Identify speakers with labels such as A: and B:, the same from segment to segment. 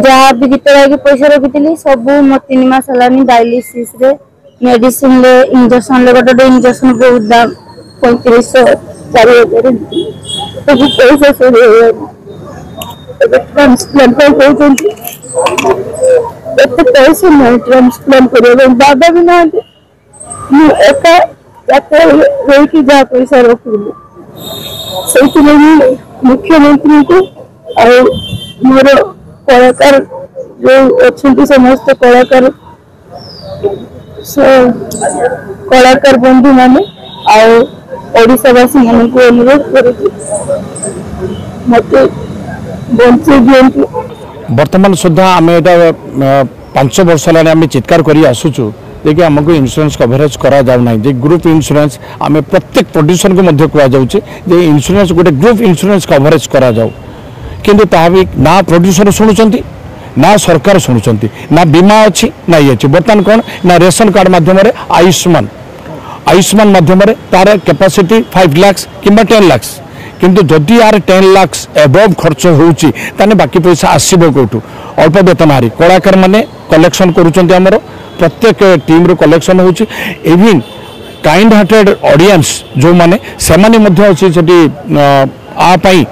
A: जहाँ भी गीत गाई पैसा रखी सब मो 3 मास है डायलिसिस मेडिसिन इंजेक्शन गोटे इंजेक्शन बहुत दाम 3500 4000 सब पैसा ट्रांसप्लांट कहते पैसा नहीं ट्रांसप्लांट कर बाबा भी ना एका रही जहाँ पैसा रखी से मुख्यमंत्री को मोर कलाकार जो अच्छा समस्त कलाकार बंधु माने ओडिशावासी मान को अनुरोध कर बंचे दिंतु।
B: वर्तमान सुधा आम यहाँ 5 वर्ष है चित्कार कर आसुचु देखिए आमको इंश्योरेंस कवरेज करा जाऊ ना ग्रुप इंश्योरेंस आम प्रत्येक प्रोड्यूसर को मध्य कहुचे इंश्योरेंस गोटे ग्रुप इंश्योरेंस कवरेज करा जाऊ किंतु ता भी ना प्रोड्यूसर शुणुंट ना सरकार शुणुंट ना बीमा अच्छी ना ये अच्छी बर्तमान कौन ना रेशन कार्ड माध्यम आयुष्मान माध्यम तार कैपेसिटी 5 लाख कि 10 लाख किंतु जदि यार 10 लाख एबव खर्च होउची ताने बाकी पैसा आसीबो कोठू अल्प वेतनहारी कलाकार माने कलेक्शन करूचंती हमरो प्रत्येक टीम रो कलेक्शन होउची इवन काइंड हार्टेड ऑडियंस जो माने सेमाने मध्ये अछि सेठी आ पई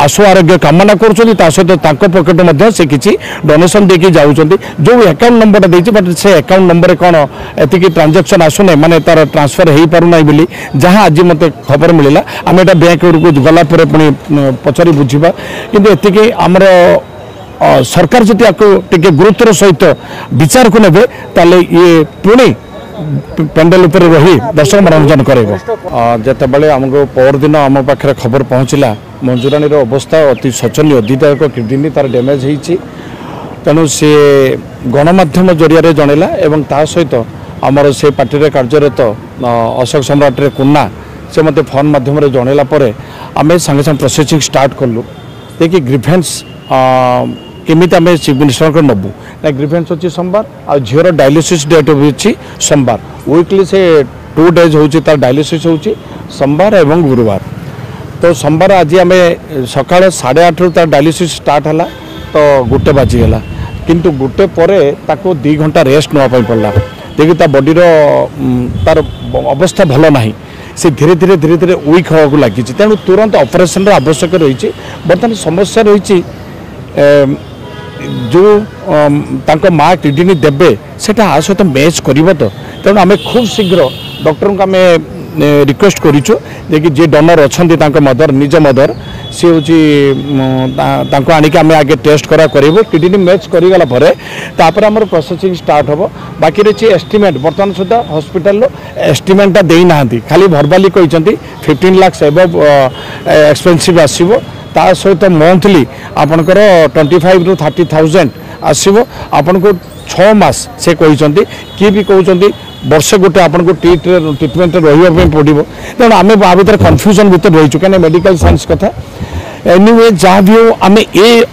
B: आशु आरोग्य कामना कर सहित पकेट में से किसी डोनेशन देकी जाऊँच जो अकाउंट नंबर देती बट से अकाउंट नंबर कौन एति ट्रांजेक्शन आसुना माने तार ट्रांसफर हो पारना बोली जहाँ आज मत खबर मिलला आम एटा बैंक को गलापर पुणी पचारि बुझा कि एति आमर सरकार जदि टे गुरुत्वर सहित विचार को नेबे ताले ये पुणी पेंडल उपर रही दर्शक मनोरंजन करेगा जिते बड़े आमको पर दिन आम पाखे खबर पहुँचला मंजूरानी अवस्था अति शोचनीय दुईटा एक किडनी तार डैमेज होती तेणु सी गणमाध्यम जरिया जनला एवं ता सहित आमर से पार्टी कार्यरत अशोक सम्राट कुन्ना से मत फोन माध्यम जनला आम सांगे सांगे प्रोसेसिंग स्टार्ट कलु देखिए ग्रीभेन्स केमी आम चीफ मिनिस्टर को नबू ना ग्रीभेन्स अच्छी सोमवार आ झीर डायलिसिस डेट अच्छी सोमवार वीकली से 2 डेज हो डायलिसिस हो सोमवार एवं गुरुवार तो सोमवार आज आम सका 8:30 रू तार डायलिसिस स्टार्ट है तो 1 बाजिगला किंतु 1 पर 2 घंटा रेस्ट नापी पड़ा देखिए बॉडी तार अवस्था भल ना से धीरे धीरे धीरे धीरे वीक होगा लगी तेणु तुरंत ऑपरेशन आवश्यक रही बर्तमान समस्या रही जो तांको माँ किडनी देबे सेटा आ सहित मैच कर तो तेणु आम खूब शीघ्र डॉक्टर को आम रिक्वेस्ट करूँ जे जे डोनर अच्छा मदर निज मदर सी हूँ आनिक आम आगे टेस्ट करूँ किडनी मैच करगला आमर प्रोसेसिंग स्टार्ट हम बाकी रही एस्टिमेट बर्तमान सुधा हॉस्पिटल एस्टिमेटा देना खाली भरबाली कहते 15 लाख एबव एक्सपेंसिव आसो ता सहित मंथली आपणकर 25 रू 30,000 आसो आपन को 6 मास से कहते किए भी कहते वर्ष गोटे आपको ट्रिटमेंट रही पड़ो तेणु आम आ भर कन्फ्यूजन भर रही कहीं मेडिकल साइंस कथा एनीवे जहाँ भी हो आम ए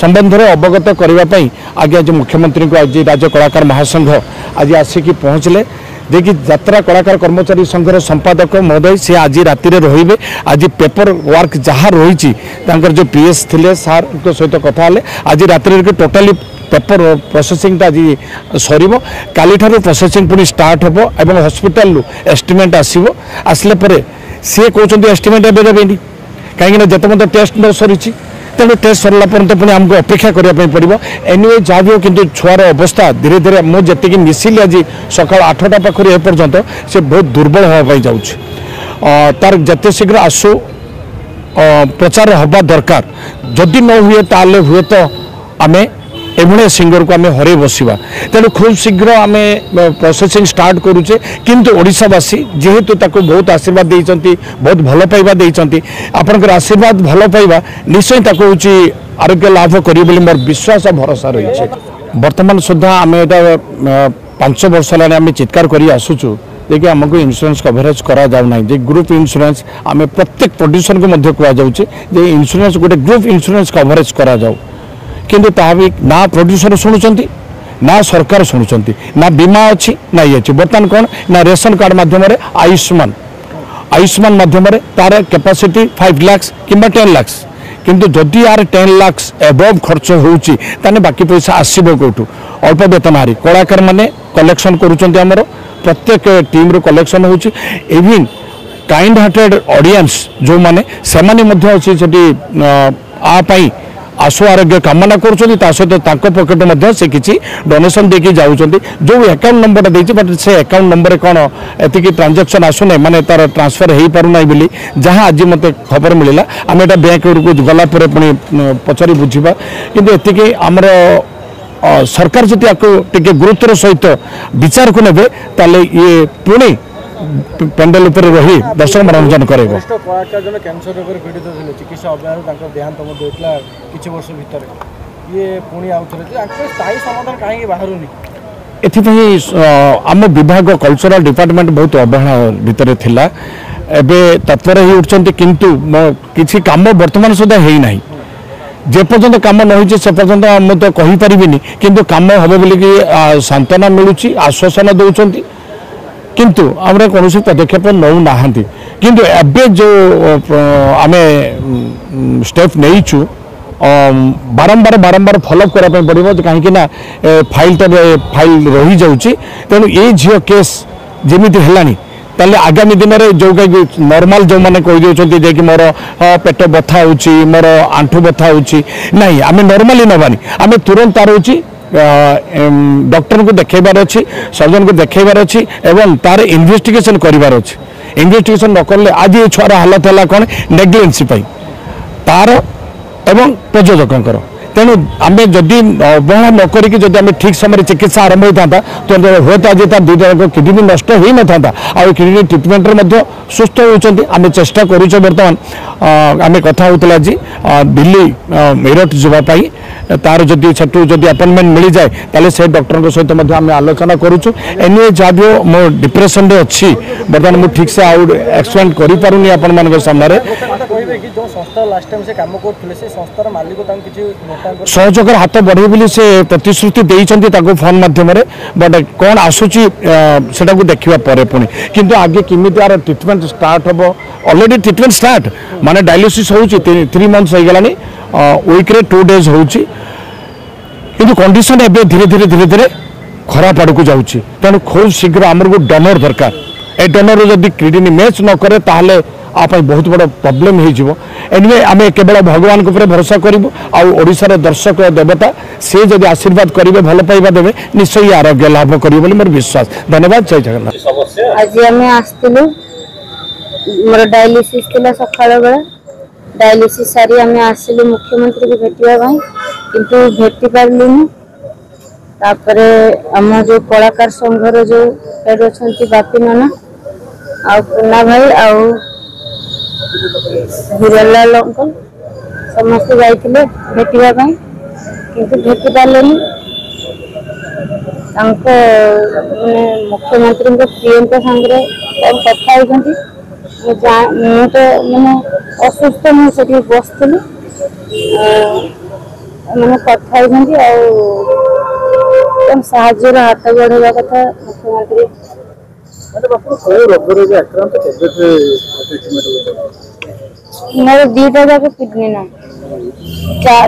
B: संबंध में अवगत करने आगे आज मुख्यमंत्री को आज राज्य कलाकार महासंघ आज आसिक पहुँचले देखिए यात्रा कलाकार कर्मचारी संघर संपादक महोदय से आज राति रे आज पेपर वर्क जहाँ रही जो पीएस थे सार सहित कथा आज राति टोटाली पेपर प्रोसेसिंग आज सर काली प्रोसेसिंग पुणी स्टार्ट हम और हॉस्पिटल एस्टिमेट आसले सी कहते एस्टिमेट एवं देवेनि कहीं जिते मतलब टेस्ट न सरी तेणु टेस्ट सरला पुणी आमको अपेक्षा करने पड़ो एनिवे जहाँ भी हो कि छुआर अवस्था धीरे धीरे मुझे मिसिली आज सका 8टा पाखर एपर्यंत से बहुत दुर्बल होगापी जाऊँ तार जिते शीघ्र आसु प्रचार हवा दरकार जदि न हुए ताले हुए तो आम एभले सिंगर को आम हर बसवा तेणु खूब शीघ्र आम प्रोसेसिंग स्टार्ट करुचे किंतु ओडिशावासी जेहेतु ताको बहुत आशीर्वाद देइचंती बहुत भल पाइबा देइचंती आपनकर आशीर्वाद भल पाइबा निश्चय ताको होची आरोग्य लाभ करी बोली मोर विश्वास और भरोसा रही वर्तमान सुधा आम यहाँ 5 वर्ष है चित्कार कर आसुचु देखिए आमको इंश्योरेंस कवरेज करा जाऊ ना ग्रुप इंश्योरेंस आम प्रत्येक प्रोड्यूसर को मध्य कहुचे इंश्योरेंस गोटे ग्रुप इंश्योरेंस कवरेज करा जाऊ किंतु ता भी ना प्रोड्यूसर शुणुंट ना सरकार शुणुंट ना बीमा अच्छी ना ये अच्छी बर्तमान कौन ना रेशन कार्ड माध्यम आयुष्मान माध्यम तार कैपेसिटी 5 लाख कि 10 लाख किंतु जदि यार 10 लाख एबव खर्च होउची ताने बाकी पैसा आसीबो कोठू अल्प वेतनहारी कलाकार माने कलेक्शन करूचंती हमर प्रत्येक टीम रो कलेक्शन होउची इवन काइंड हार्टेड ऑडियंस जो माने सेमाने मध्य अछि सेठी आ पाई आशु आरोग्य कामना करुँच सहित पकेट से किसी डोनेशन देकी जाऊँच जो अकाउंट नंबर देती बट से अकाउंट नंबर कौन एति ट्रांजेक्शन आसुना माने तार ट्रांसफर हो पारना बोली जहाँ आज मत खबर मिलला आम एटा बैंक गला पुणी पचारि बुझा कि आमर सरकार जदि आपको गुरुत्वर सहित विचार को नेबे ताले ये पुणी पेंडल ऊपर रही दर्शक मनोरंजन करेगा
C: कलाकार जन कैंसर रोग पीड़ित थे चिकित्सा अभियान देहांत होता किसी वर्ष भितर ये पुणी आउे स्थायी समाधान कहीं बाहरुनी
B: एथिपाई आम विभाग कल्चरल डिपार्टमेंट बहुत अवहेला भितर थिला एबे तत्पर ही उठछन्ते किंतु किछि काम वर्तमान सुधा हेई नाही जे पर्यंत काम न होइछे से पर्यंत हम तो कहि परिबिनी किंतु काम होबे बोली कि सांत्वना मिलुछि आश्वासन दउछन्ती किंतु आमरे कौन पदक्षेप नौ ना किंतु एबे जो आमे स्टेप नहींचु बारंबार बारंबार फॉलोअप करने पड़ो कहीं फाइल रही जाऊँगी तेणु ये झील केस जमी है ताले आगामी दिन में जो नॉर्मल जो मैंने कहीदे कि मोर पेट बथा हो मोर आंठू बथा हो नहीं आम नॉर्मली नबानी आम तुरंत तार डॉक्टर को देखेबार अच्छी सर्जन को देखेबार अच्छी एवं तार इन्वेस्टिगेशन करिवार अच्छी इन्वेस्टिगेशन न करले आज ये छुआर हालत है कौन नेग्लिजेंसी तार एवं प्रयोजक तेणु आम जदि अवहेला न करिक जदि आम ठीक समय चिकित्सा आरंभ होता तो हूँ आज तार दुईटा किडनी नष्ट हो न था आ किडनी ट्रिटमेंट सुस्थ होती आम चेष्टा करुचे बर्तमान आम कथा होता आज दिल्ली मेरठ जावाई तार जदि सेठू जदि अपॉइंटमेंट मिल जाए ताले से डॉक्टर सहित आम आलोचना करुचु एनिवे जहाँ भी मो डिप्रेशन रे अच्छी बर्तमान मुझे ठीक से आउट एक्सप्लेन कर पारुनी आपण मान सामने सहयोगर हाथ बढ़े बोली से प्रतिश्रुति देते फोन माध्यम बट कौन आसूची से देखा पर पुणी किंतु आगे किमी यार ट्रिटमेंट स्टार्ट हम ऑलरेडी ट्रिटमेंट स्टार्ट माने डायलिसिस हो 3 मंथ्स हो गलानी वीक्रे 2 डेज हो कंडीशन एवं धीरे धीरे धीरे धीरे खराब आड़ को जाऊँगी तेणु खूब शीघ्र आमर को डोनर दरकार ए डोनर जब किडनी मैच न करे ताहले आप बहुत बड़ा प्रॉब्लम हो एनिवे आम केवल भगवान के ऊपर भरोसा करूँ आशार दर्शक देवता से जब आशीर्वाद करेंगे भल पाइबा देवे निश्चय आरोग्य लाभ करेंगे बोली मोर विश्वास धन्यवाद जय जगन्नाथ
A: आज आम आसलु मोर डायलिसिस थिला सकाळ बेला डायलिसिस सारी आम आसलु मुख्यमंत्री को भेटिया किंतु भेटी पारलुनी तापरे आम जो कलाकार संघर जो हेड अच्छा बापी नना आ पुना भाई आउ हिरलाल अंकल समस्त जाइए भेटिया किंतु भेटी पार्लेनी मुख्यमंत्री प्रियंका सांगे कौन कथा होती मु तो मैंने असुस्थ मुझे बसती मैंने कथा होती साहाଯ୍ୟର हाथ बढ़ेगा कथा मुख्यमंत्री मोर 2टा जाक किडनी ना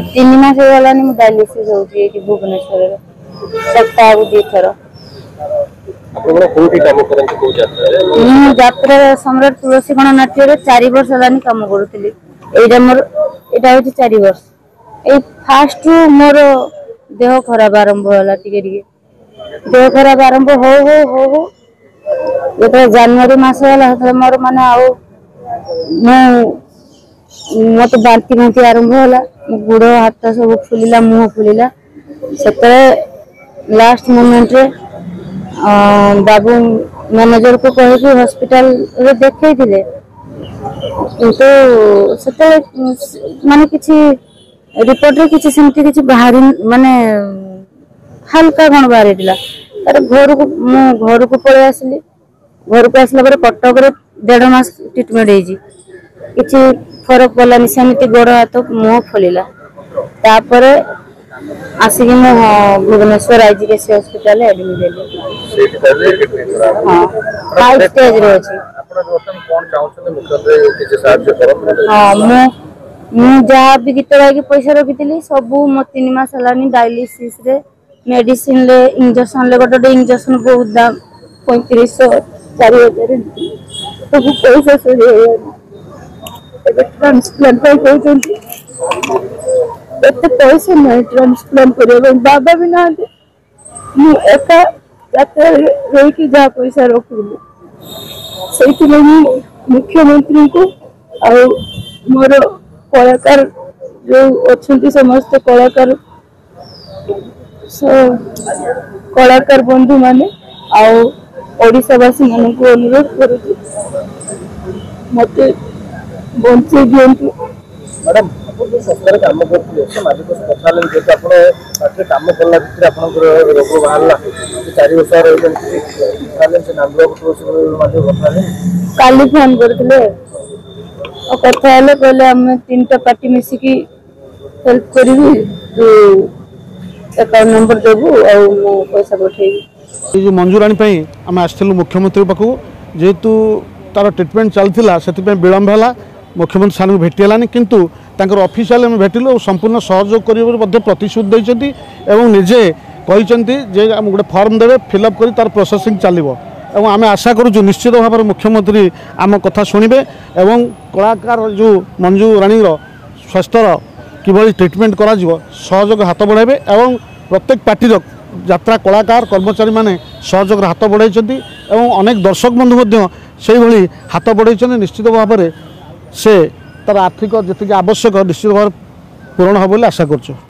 A: 3 मास गलानी डायलिसिस होती भुवनेश्वर सप्ताह को 2 थर यात्रा सम्राट तुलसी गणनाट्य 4 वर्ष है कम करूली एटा मोर एटा होती 4 वर्ष ए फास्ट मोर देह खराब आरंभ होला देह खराब आरंभ हो जो जनवरी मास है मोर माने आउ मत बांती बांती आरंभ होला गुड़ हाथ सब फुलिला मुह फुलिला से लास्ट मोमेंट रे बाबू मैनेजर को कहे कि हॉस्पिटल रे देखे थिले किंतु से माने किछि रिपोर्ट रे किछि सेमती किछि बाहरी माने हल्का कौन बाहरी दिला तार घर को पळे आसली घर को आसला पर कटक रे 1.5 मास ट्रीटमेंट हेजी किछि फरक पड़लानी सेमती गोड़ हाथ मुह फुलिला तापर आसिक मु भुवनेश्वर आईजीएस हॉस्पिटल एडमिट हेली हां 5 स्टेज रे अछि आपण वर्तमान कोन चाहउछन मुख्यमंत्री किछि साहाय्य करब हां मु जहाँ भी गीत गाई पैसा रखी सब मो 3 मास है डायलिसिस रे मेडिसिन ले इंजेक्शन ले गोटे इंजेक्शन बहुत दाम 3500 4000 सब पैसा ट्रांसप्लांट कहते पैसा नहीं ट्रांसप्लांट कर बाबा भी ना एका रही जहाँ पैसा रखी से मुख्यमंत्री को मोर कलाकार जो अच्छा समस्त कलाकार बंधु माने ओडिशावासी मान को अनुरोध कर मत बंचे दिंतु।
C: मैडम जो सरकार काम करते काम कला भर रोग बाहर 4 वर्ष
A: काली फोन करते कथा कहले आम 3टा पार्टी मिसिकी हेल्प करी अकाउंट नंबर देबू और पैसा पठेबी।
D: जो मंजूराणी आम आसलु मुख्यमंत्री पाखु जेहेतु तार ट्रिटमेंट चलता से विलम्ब है मुख्यमंत्री सामने भेटिलानी किंतु तांकर ऑफिशियल में भेटिलु और संपूर्ण सहयोग कर प्रतिश्रुति देते निजे कहते जे गोटे फॉर्म देवे फिलअप कर तार प्रोसेसिंग चलो और आम आशा करूँ निश्चित भाव में मुख्यमंत्री आम कथा शुणे और कलाकार जो मंजू राणी स्वास्थ्यर किभली ट्रिटमेंट करा सहयोग हाथ बढ़ाइबे और प्रत्येक पार्टी यात्रा कलाकार कर्मचारी माने सहयोग हाथ बढ़ाई और अनेक दर्शक बंधु से भली हाथ बढ़ाई निश्चित भाव में से तार आर्थिक जी आवश्यक निश्चित भाव पूरण हो आशा कर।